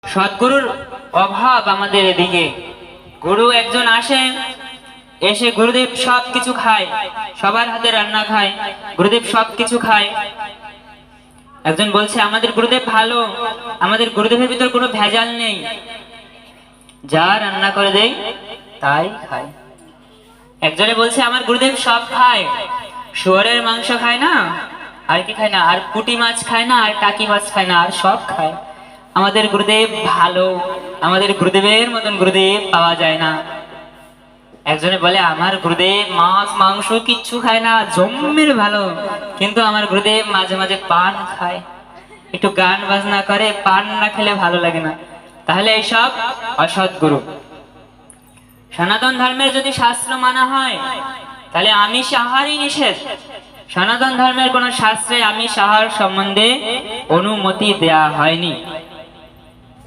সদ্গুরুর অভাব আমাদের এদিকে। গুরু একজন আসে, এসে গুরুদেব সবকিছু খায়, সবার হাতে রান্না খায়, গুরুদেব সবকিছু খায়। একজন বলছে আমাদের গুরুদেব ভালো, আমাদের গুরুদেবের ভিতর কোনো ভেজাল নেই, যা রান্না করে দেয় তাই খায়। একজনে বলছে আমার গুরুদেব সব খায়, শুয়োরের মাংস খায় না, আর কি খায় না, আর পুঁটি মাছ খায় না, আর টাকি মাছ খায় না, আর সব খায়। আমাদের গুরুদেব ভালো, আমাদের গুরুদেবের মতন গুরুদেব পাওয়া যায় না। একজনে বলে আমার গুরুদেব মাছ মাংস কিচ্ছু খায় না, জম্মের ভালো, কিন্তু আমার গুরুদেব মাঝে মাঝে পান খায়, একটু গান বাজনা করে, পান না খেলে ভালো লাগে না। তাহলে এইসব অসৎ গুরু। সনাতন ধর্মের যদি শাস্ত্র মানা হয় তাহলে আমিষ আহারই নিষেধ। সনাতন ধর্মের কোন শাস্ত্রে আমিষ আহার সম্বন্ধে অনুমতি দেয়া হয়নি।